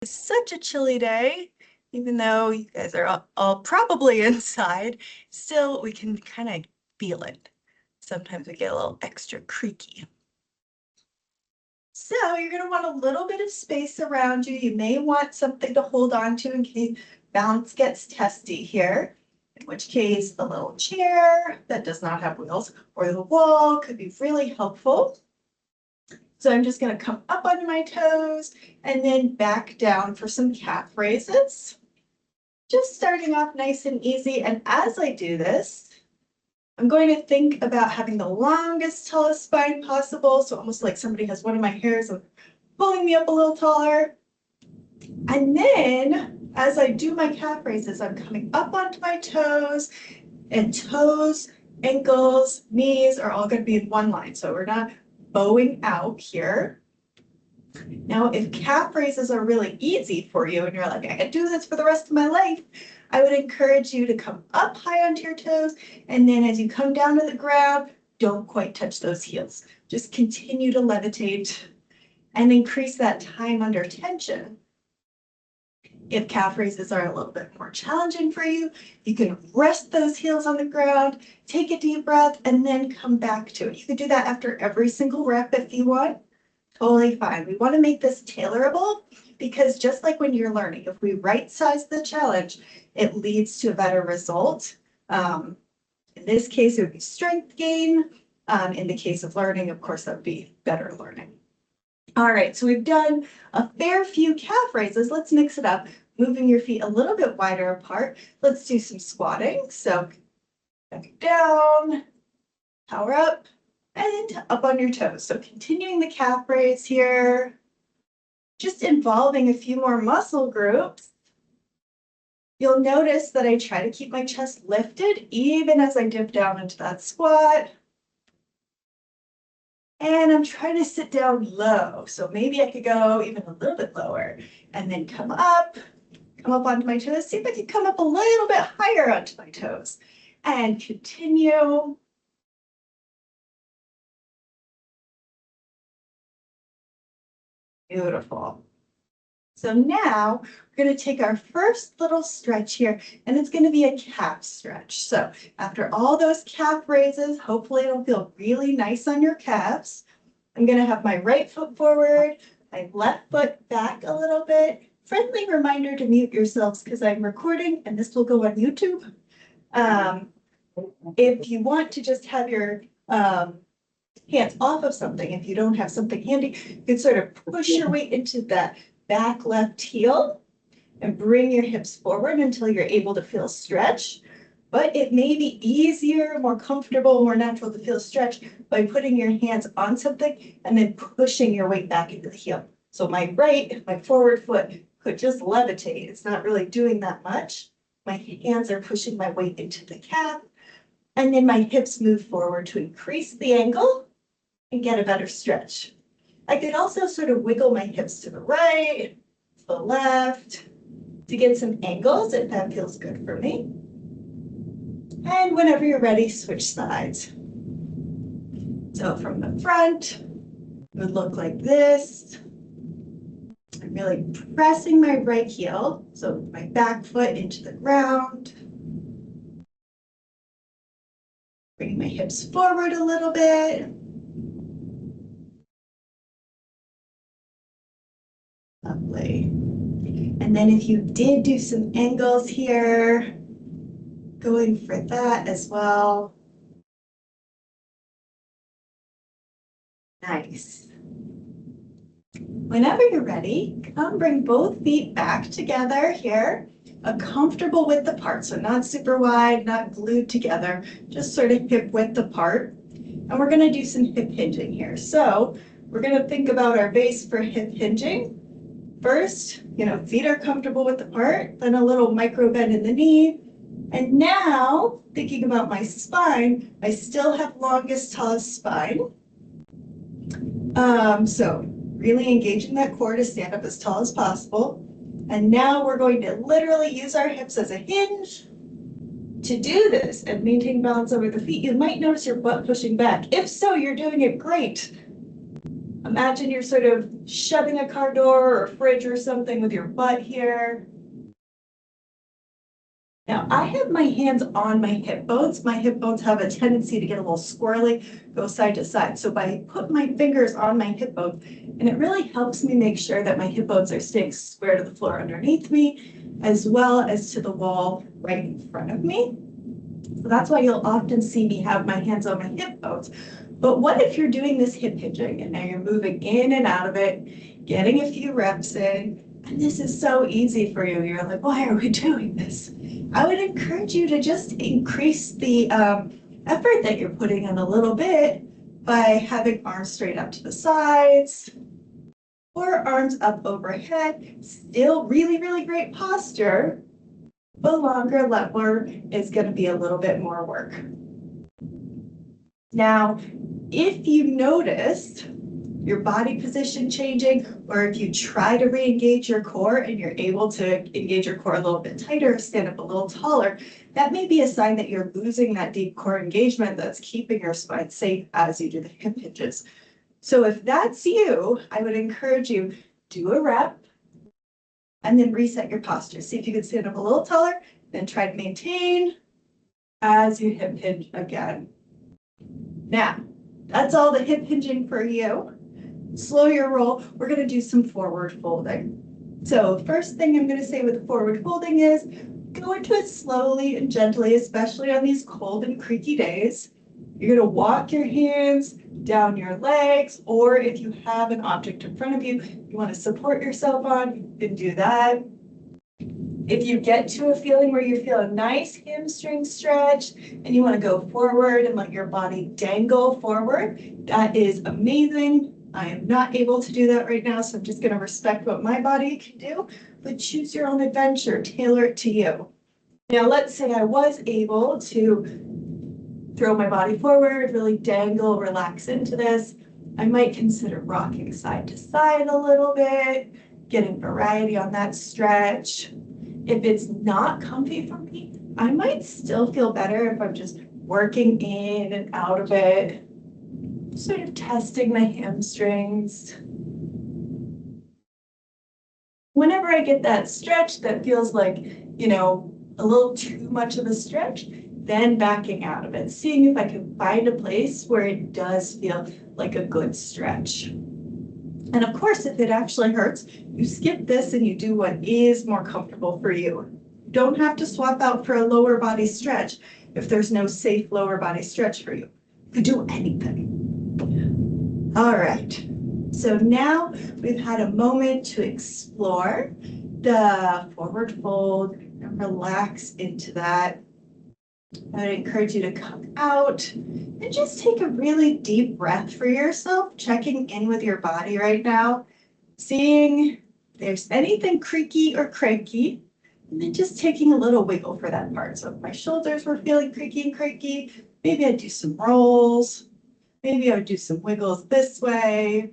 It's such a chilly day, even though you guys are all probably inside, still we can kind of feel it. Sometimes we get a little extra creaky. So you're going to want a little bit of space around you. You may want something to hold on to in case balance gets testy here, in which case a little chair that does not have wheels or the wall could be really helpful. So I'm just going to come up onto my toes and then back down for some calf raises. Just starting off nice and easy. And as I do this, I'm going to think about having the longest, tallest spine possible. So almost like somebody has one of my hairs pulling me up a little taller. And then as I do my calf raises, I'm coming up onto my toes, and toes, ankles, knees are all going to be in one line. So we're not bowing out here. Now, if calf raises are really easy for you and you're like, I can do this for the rest of my life, I would encourage you to come up high onto your toes. And then as you come down to the ground, don't quite touch those heels. Just continue to levitate and increase that time under tension. If calf raises are a little bit more challenging for you, you can rest those heels on the ground, take a deep breath, and then come back to it. You can do that after every single rep if you want. Totally fine. We want to make this tailorable because just like when you're learning, if we right size the challenge, it leads to a better result. In this case, it would be strength gain. In the case of learning, of course, that would be better learning. All right, so we've done a fair few calf raises. Let's mix it up, moving your feet a little bit wider apart. Let's do some squatting. So back down, power up, and up on your toes. So continuing the calf raise here, just involving a few more muscle groups. You'll notice that I try to keep my chest lifted even as I dip down into that squat. And I'm trying to sit down low. So maybe I could go even a little bit lower and then come up onto my toes. See if I can come up a little bit higher onto my toes and continue. Beautiful. So now we're going to take our first little stretch here, and it's going to be a calf stretch. So after all those calf raises, hopefully it'll feel really nice on your calves. I'm going to have my right foot forward, my left foot back a little bit. Friendly reminder to mute yourselves because I'm recording and this will go on YouTube. If you want to just have your hands off of something, if you don't have something handy, you can sort of push your weight into that back left heel and bring your hips forward until you're able to feel stretch. But it may be easier, more comfortable, more natural to feel stretch by putting your hands on something and then pushing your weight back into the heel. So my forward foot could just levitate. It's not really doing that much. My hands are pushing my weight into the calf, and then my hips move forward to increase the angle and get a better stretch. I could also sort of wiggle my hips to the right, to the left, to get some angles if that feels good for me. And whenever you're ready, switch sides. So from the front, it would look like this. I'm really pressing my right heel, so my back foot into the ground. Bringing my hips forward a little bit. Lovely. And then if you did do some angles here, going for that as well. Nice. Whenever you're ready, come bring both feet back together here, a comfortable width apart, so not super wide, not glued together, just sort of hip width apart. And we're going to do some hip hinging here. So we're going to think about our base for hip hinging. First, feet are comfortable width apart, then a little micro bend in the knee. And now, thinking about my spine, I still have longest, tallest spine. So really engaging that core to stand up as tall as possible. And now we're going to literally use our hips as a hinge to do this and maintain balance over the feet. You might notice your butt pushing back. If so, you're doing it great. Imagine you're sort of shoving a car door or a fridge or something with your butt here. Now, I have my hands on my hip bones. My hip bones have a tendency to get a little squirrely, go side to side. So I put my fingers on my hip bones, and it really helps me make sure that my hip bones are staying square to the floor underneath me, as well as to the wall right in front of me. So that's why you'll often see me have my hands on my hip bones. But what if you're doing this hip hinging and now you're moving in and out of it, getting a few reps in, and this is so easy for you. You're like, why are we doing this? I would encourage you to just increase the effort that you're putting in a little bit by having arms straight up to the sides or arms up overhead. Still really, really great posture, but longer lever is going to be a little bit more work. Now, if you noticed your body position changing, or if you try to re-engage your core and you're able to engage your core a little bit tighter, stand up a little taller, that may be a sign that you're losing that deep core engagement that's keeping your spine safe as you do the hip hinges. So if that's you, I would encourage you, do a rep and then reset your posture. See if you can stand up a little taller, then try to maintain as you hip hinge again. Now, that's all the hip hinging for you. Slow your roll. We're going to do some forward folding. So first thing I'm going to say with forward folding is go into it slowly and gently, especially on these cold and creaky days. You're going to walk your hands down your legs, or if you have an object in front of you you want to support yourself on, you can do that. If you get to a feeling where you feel a nice hamstring stretch and you want to go forward and let your body dangle forward, that is amazing. I am not able to do that right now, so I'm just going to respect what my body can do, but choose your own adventure, tailor it to you. Now, let's say I was able to throw my body forward, really dangle, relax into this. I might consider rocking side to side a little bit, getting variety on that stretch. If it's not comfy for me, I might still feel better if I'm just working in and out of it, sort of testing my hamstrings. Whenever I get that stretch that feels like, a little too much of a stretch, then backing out of it, seeing if I can find a place where it does feel like a good stretch. And of course, if it actually hurts, you skip this and you do what is more comfortable for you. You don't have to swap out for a lower body stretch if there's no safe lower body stretch for you. You could do anything. All right. So now we've had a moment to explore the forward fold and relax into that. I would encourage you to come out and just take a really deep breath for yourself, checking in with your body right now, seeing if there's anything creaky or cranky, and then just taking a little wiggle for that part. So if my shoulders were feeling creaky and cranky, maybe I'd do some rolls, maybe I would do some wiggles this way.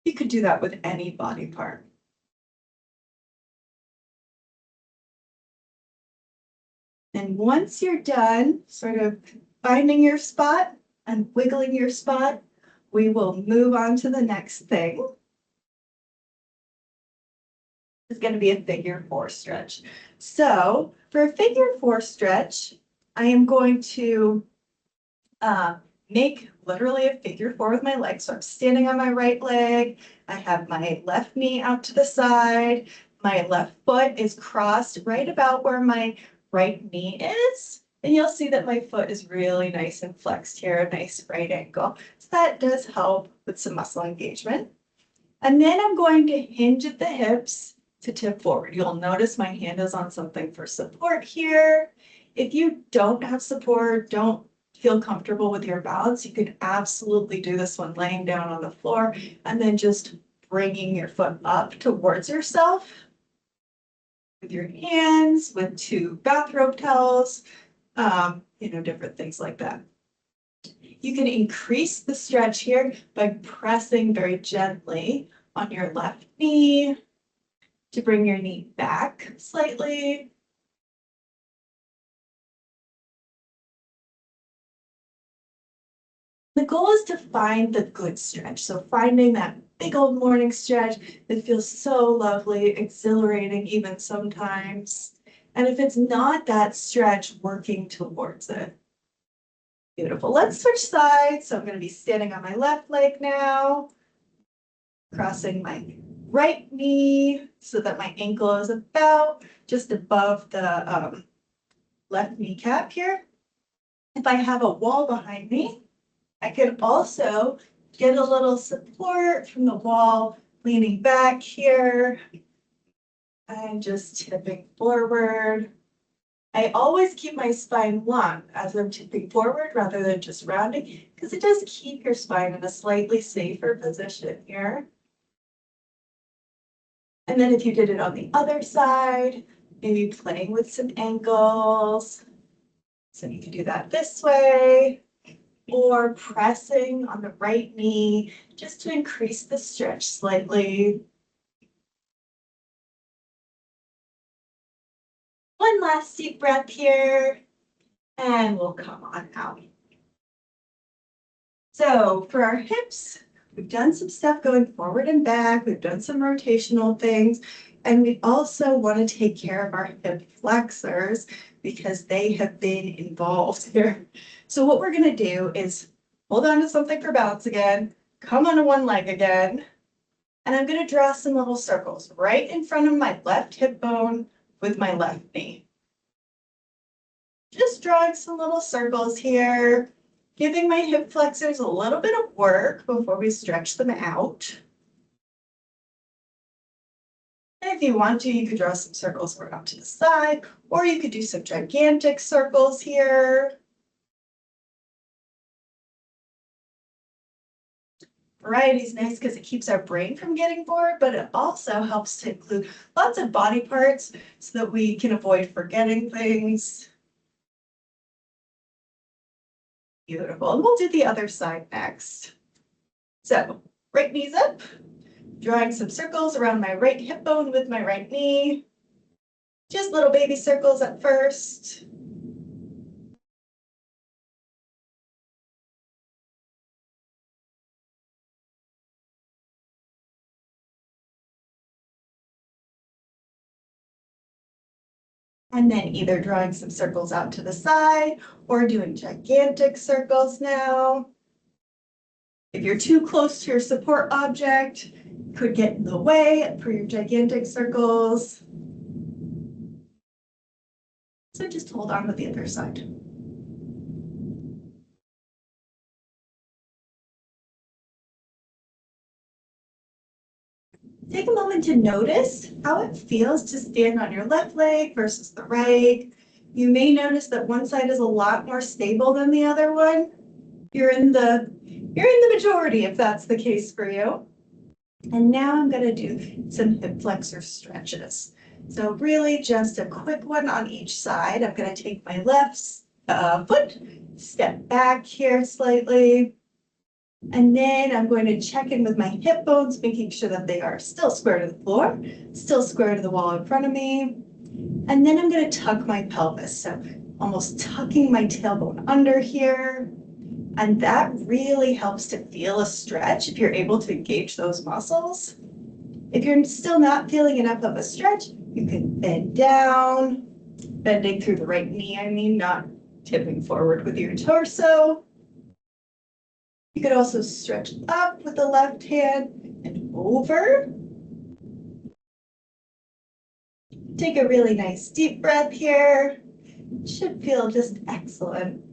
You could do that with any body part. And once you're done sort of finding your spot and wiggling your spot, we will move on to the next thing. It's going to be a figure 4 stretch. So for a figure 4 stretch, I am going to make literally a figure 4 with my legs. So I'm standing on my right leg. I have my left knee out to the side. My left foot is crossed right about where my right knee is. And you'll see that my foot is really nice and flexed here, a nice right angle. So that does help with some muscle engagement. And then I'm going to hinge at the hips to tip forward. You'll notice my hand is on something for support here. If you don't have support, don't feel comfortable with your balance, you can absolutely do this one laying down on the floor and then just bringing your foot up towards yourself with your hands, with 2 bathrobe towels, different things like that. You can increase the stretch here by pressing very gently on your left knee to bring your knee back slightly. The goal is to find the good stretch. So finding that big old morning stretch that feels so lovely, exhilarating even sometimes. And if it's not that stretch, working towards it. Beautiful. Let's switch sides. So I'm going to be standing on my left leg now, crossing my right knee so that my ankle is about just above the left kneecap here. If I have a wall behind me, I can also get a little support from the wall, leaning back here and just tipping forward. I always keep my spine long as I'm tipping forward rather than just rounding, because it does keep your spine in a slightly safer position here. And then if you did it on the other side, maybe playing with some angles. So you can do that this way, or pressing on the right knee just to increase the stretch slightly. One last deep breath here, and we'll come on out. So for our hips, we've done some stuff going forward and back. We've done some rotational things, and we also want to take care of our hip flexors because they have been involved here. So what we're going to do is hold on to something for balance again, come onto one leg again, and I'm going to draw some little circles right in front of my left hip bone with my left knee. Just drawing some little circles here, giving my hip flexors a little bit of work before we stretch them out. And if you want to, you could draw some circles around to the side, or you could do some gigantic circles here. Variety is nice because it keeps our brain from getting bored, but it also helps to include lots of body parts so that we can avoid forgetting things. Beautiful. And we'll do the other side next. So right knee's up, drawing some circles around my right hip bone with my right knee. Just little baby circles at first. And then either drawing some circles out to the side or doing gigantic circles now. If you're too close to your support object, could get in the way for your gigantic circles. So just hold on with the other side. Take a moment to notice how it feels to stand on your left leg versus the right. You may notice that one side is a lot more stable than the other one. You're in the majority if that's the case for you. And now I'm going to do some hip flexor stretches. So really just a quick one on each side. I'm going to take my left foot, step back here slightly. And then I'm going to check in with my hip bones, making sure that they are still square to the floor, still square to the wall in front of me. And then I'm going to tuck my pelvis. So almost tucking my tailbone under here. And that really helps to feel a stretch if you're able to engage those muscles. If you're still not feeling enough of a stretch, you can bend down, bending through the right knee, not tipping forward with your torso. You could also stretch up with the left hand and over. Take a really nice deep breath here. It should feel just excellent.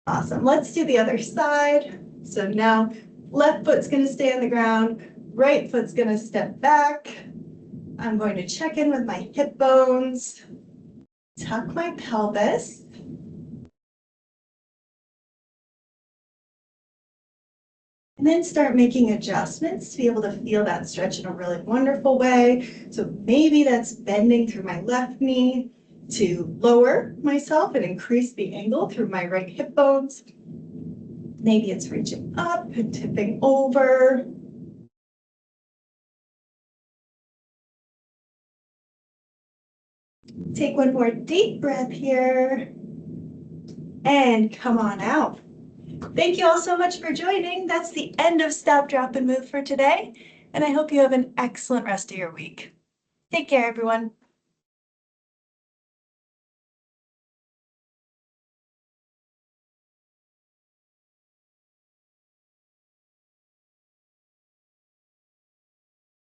Awesome. Let's do the other side. So now left foot's going to stay on the ground, right foot's going to step back. I'm going to check in with my hip bones, tuck my pelvis. And then start making adjustments to be able to feel that stretch in a really wonderful way. So maybe that's bending through my left knee to lower myself and increase the angle through my right hip bones. Maybe it's reaching up and tipping over. Take one more deep breath here. and come on out. Thank you all so much for joining. That's the end of Stop, Drop, and Move for today, and I hope you have an excellent rest of your week. Take care, everyone.